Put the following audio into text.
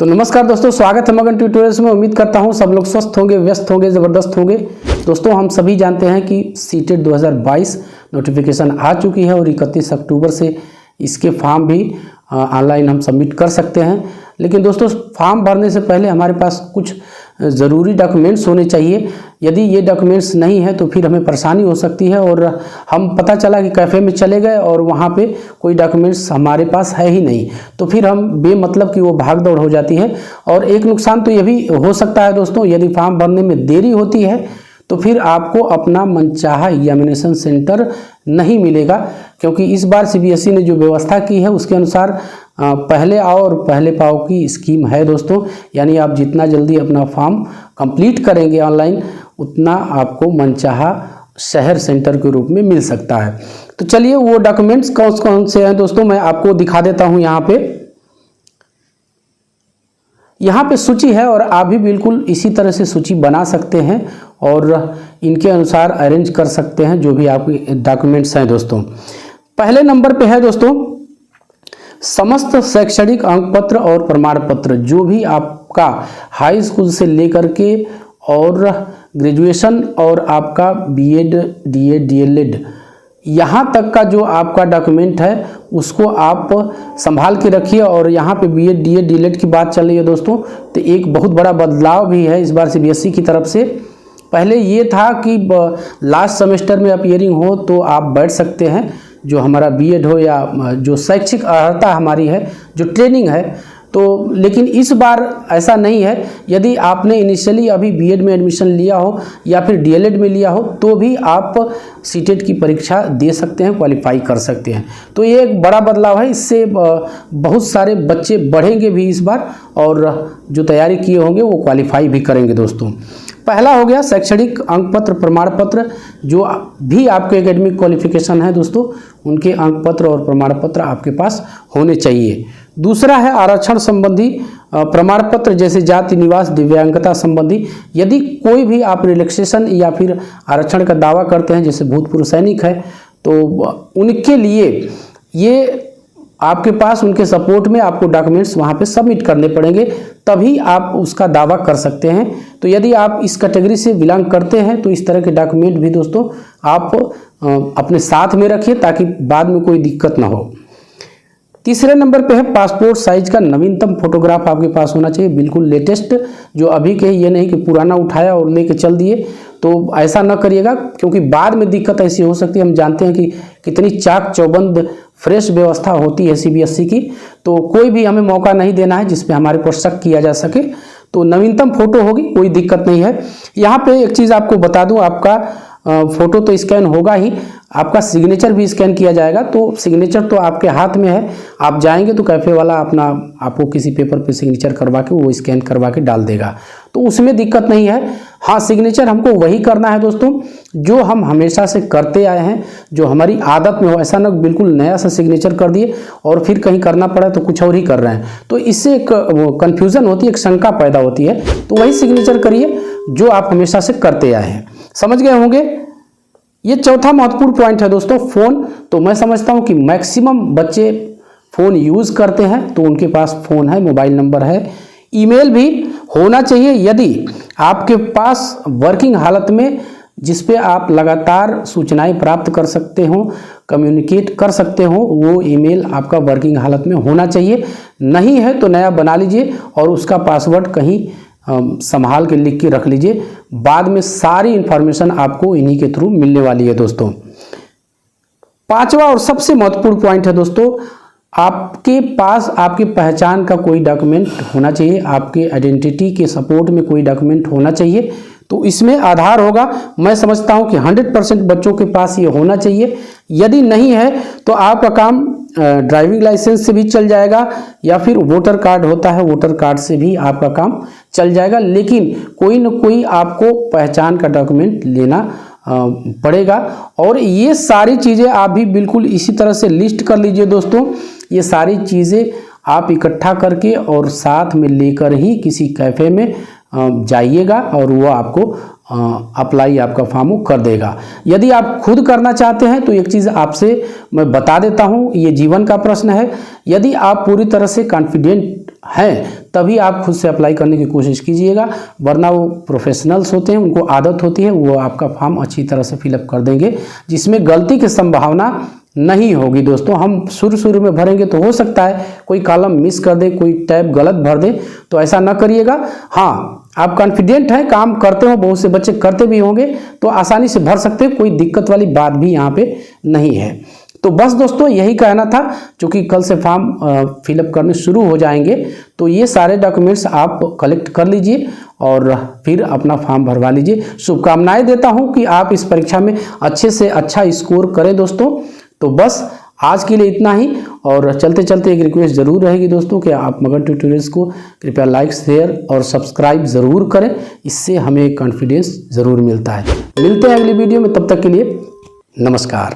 तो नमस्कार दोस्तों, स्वागत है मगन ट्यूटोरियल्स में। उम्मीद करता हूं सब लोग स्वस्थ होंगे, व्यस्त होंगे, ज़बरदस्त होंगे। दोस्तों, हम सभी जानते हैं कि सीटेट 2022 नोटिफिकेशन आ चुकी है और 31 अक्टूबर से इसके फॉर्म भी ऑनलाइन हम सबमिट कर सकते हैं। लेकिन दोस्तों, फॉर्म भरने से पहले हमारे पास कुछ ज़रूरी डॉक्यूमेंट्स होने चाहिए। यदि ये डॉक्यूमेंट्स नहीं है तो फिर हमें परेशानी हो सकती है और हम पता चला कि कैफ़े में चले गए और वहाँ पे कोई डॉक्यूमेंट्स हमारे पास है ही नहीं, तो फिर हम बेमतलब की वो भाग दौड़ हो जाती है। और एक नुकसान तो ये भी हो सकता है दोस्तों, यदि फॉर्म भरने में देरी होती है तो फिर आपको अपना मनचाहा एग्जामिनेशन सेंटर नहीं मिलेगा, क्योंकि इस बार सीबीएसई ने जो व्यवस्था की है उसके अनुसार पहले आओ और पहले पाओ की स्कीम है दोस्तों। यानी आप जितना जल्दी अपना फॉर्म कंप्लीट करेंगे ऑनलाइन, उतना आपको मनचाहा शहर सेंटर के रूप में मिल सकता है। तो चलिए, वो डॉक्यूमेंट्स कौन कौन से हैं दोस्तों, मैं आपको दिखा देता हूँ। यहाँ पे सूची है और आप भी बिल्कुल इसी तरह से सूची बना सकते हैं और इनके अनुसार अरेंज कर सकते हैं जो भी आपके डॉक्यूमेंट्स हैं दोस्तों। पहले नंबर पे है दोस्तों समस्त शैक्षणिक अंक पत्र और प्रमाण पत्र, जो भी आपका हाई स्कूल से लेकर के और ग्रेजुएशन और आपका बीएड, डीएड, डीएलएड यहाँ तक का जो आपका डॉक्यूमेंट है उसको आप संभाल के रखिए। और यहाँ पे बीएड, डीएड, डीएलएड की बात चल रही है दोस्तों, तो एक बहुत बड़ा बदलाव भी है इस बार सीबीएसई की तरफ से। पहले ये था कि लास्ट सेमेस्टर में अपीयरिंग हो तो आप बैठ सकते हैं, जो हमारा बीएड हो या जो शैक्षिक अर्हता हमारी है, जो ट्रेनिंग है, तो लेकिन इस बार ऐसा नहीं है। यदि आपने इनिशियली अभी बीएड में एडमिशन लिया हो या फिर डीएलएड में लिया हो तो भी आप सीटेट की परीक्षा दे सकते हैं, क्वालिफाई कर सकते हैं। तो ये एक बड़ा बदलाव है, इससे बहुत सारे बच्चे बढ़ेंगे भी इस बार और जो तैयारी किए होंगे वो क्वालिफाई भी करेंगे दोस्तों। पहला हो गया शैक्षणिक अंक पत्र, प्रमाण पत्र, जो भी आपके एकेडमिक क्वालिफिकेशन है दोस्तों, उनके अंक पत्र और प्रमाण पत्र आपके पास होने चाहिए। दूसरा है आरक्षण संबंधी प्रमाण पत्र, जैसे जाति, निवास, दिव्यांगता संबंधी। यदि कोई भी आप रिलैक्सेशन या फिर आरक्षण का दावा करते हैं, जैसे भूतपूर्व सैनिक है, तो उनके लिए ये आपके पास उनके सपोर्ट में आपको डॉक्यूमेंट्स वहाँ पे सबमिट करने पड़ेंगे, तभी आप उसका दावा कर सकते हैं। तो यदि आप इस कैटेगरी से बिलोंग करते हैं तो इस तरह के डॉक्यूमेंट भी दोस्तों आप अपने साथ में रखिए ताकि बाद में कोई दिक्कत ना हो। तीसरे नंबर पे है पासपोर्ट साइज का नवीनतम फोटोग्राफ आपके पास होना चाहिए, बिल्कुल लेटेस्ट, जो अभी के, ये नहीं कि पुराना उठाया और लेके चल दिए। तो ऐसा न करिएगा, क्योंकि बाद में दिक्कत ऐसी हो सकती है। हम जानते हैं कि कितनी चाक चौबंद फ्रेश व्यवस्था होती है सीबीएसई की, तो कोई भी हमें मौका नहीं देना है जिसपे हमारे पर शक किया जा सके। तो नवीनतम फोटो होगी, कोई दिक्कत नहीं है। यहाँ पे एक चीज़ आपको बता दूँ, आपका फ़ोटो तो स्कैन होगा ही, आपका सिग्नेचर भी स्कैन किया जाएगा। तो सिग्नेचर तो आपके हाथ में है, आप जाएंगे तो कैफ़े वाला आपको किसी पेपर पे सिग्नेचर करवा के वो स्कैन करवा के डाल देगा, तो उसमें दिक्कत नहीं है। हाँ, सिग्नेचर हमको वही करना है दोस्तों जो हम हमेशा से करते आए हैं, जो हमारी आदत में हो। ऐसा ना बिल्कुल नया सा सिग्नेचर कर दिए और फिर कहीं करना पड़ा तो कुछ और ही कर रहे हैं, तो इससे एक कन्फ्यूज़न होती है, एक शंका पैदा होती है। तो वही सिग्नेचर करिए जो आप हमेशा से करते आए हैं। समझ गए होंगे। ये चौथा महत्वपूर्ण पॉइंट है दोस्तों, फ़ोन। तो मैं समझता हूँ कि मैक्सिमम बच्चे फ़ोन यूज़ करते हैं, तो उनके पास फ़ोन है, मोबाइल नंबर है। ईमेल भी होना चाहिए, यदि आपके पास वर्किंग हालत में जिस पे आप लगातार सूचनाएं प्राप्त कर सकते हो, कम्युनिकेट कर सकते हो, वो ईमेल आपका वर्किंग हालत में होना चाहिए। नहीं है तो नया बना लीजिए और उसका पासवर्ड कहीं संभाल के लिख के रख लीजिए। बाद में सारी इंफॉर्मेशन आपको इन्हीं के थ्रू मिलने वाली है दोस्तों। पांचवा और सबसे महत्वपूर्ण पॉइंट है दोस्तों, आपके पास आपकी पहचान का कोई डॉक्यूमेंट होना चाहिए, आपके आइडेंटिटी के सपोर्ट में कोई डॉक्यूमेंट होना चाहिए। तो इसमें आधार होगा। मैं समझता हूं कि 100% बच्चों के पास ये होना चाहिए। यदि नहीं है तो आपका काम ड्राइविंग लाइसेंस से भी चल जाएगा, या फिर वोटर कार्ड होता है, वोटर कार्ड से भी आपका काम चल जाएगा। लेकिन कोई न कोई आपको पहचान का डॉक्यूमेंट लेना पड़ेगा। और ये सारी चीज़ें आप भी बिल्कुल इसी तरह से लिस्ट कर लीजिए दोस्तों। ये सारी चीज़ें आप इकट्ठा करके और साथ में लेकर ही किसी कैफ़े में जाइएगा और वो आपको अप्लाई आपका फॉर्म वो कर देगा। यदि आप खुद करना चाहते हैं तो एक चीज़ आपसे मैं बता देता हूँ, ये जीवन का प्रश्न है। यदि आप पूरी तरह से कॉन्फिडेंट हैं तभी आप खुद से अप्लाई करने की कोशिश कीजिएगा, वरना वो प्रोफेशनल्स होते हैं, उनको आदत होती है, वो आपका फॉर्म अच्छी तरह से फिलअप कर देंगे, जिसमें गलती की संभावना नहीं होगी। दोस्तों हम शुरू में भरेंगे तो हो सकता है कोई कॉलम मिस कर दे, कोई टैब गलत भर दे, तो ऐसा ना करिएगा। हाँ, आप कॉन्फिडेंट हैं, काम करते हो, बहुत से बच्चे करते भी होंगे, तो आसानी से भर सकते हैं, कोई दिक्कत वाली बात भी यहाँ पे नहीं है। तो बस दोस्तों यही कहना था, क्योंकि कल से फॉर्म फिलअप करने शुरू हो जाएंगे, तो ये सारे डॉक्यूमेंट्स आप कलेक्ट कर लीजिए और फिर अपना फॉर्म भरवा लीजिए। शुभकामनाएं देता हूं कि आप इस परीक्षा में अच्छे से अच्छा स्कोर करें दोस्तों। तो बस आज के लिए इतना ही, और चलते चलते एक रिक्वेस्ट ज़रूर रहेगी दोस्तों कि आप मगन ट्यूटोरियल्स को कृपया लाइक, शेयर और सब्सक्राइब ज़रूर करें, इससे हमें कॉन्फिडेंस ज़रूर मिलता है। मिलते हैं अगली वीडियो में, तब तक के लिए नमस्कार।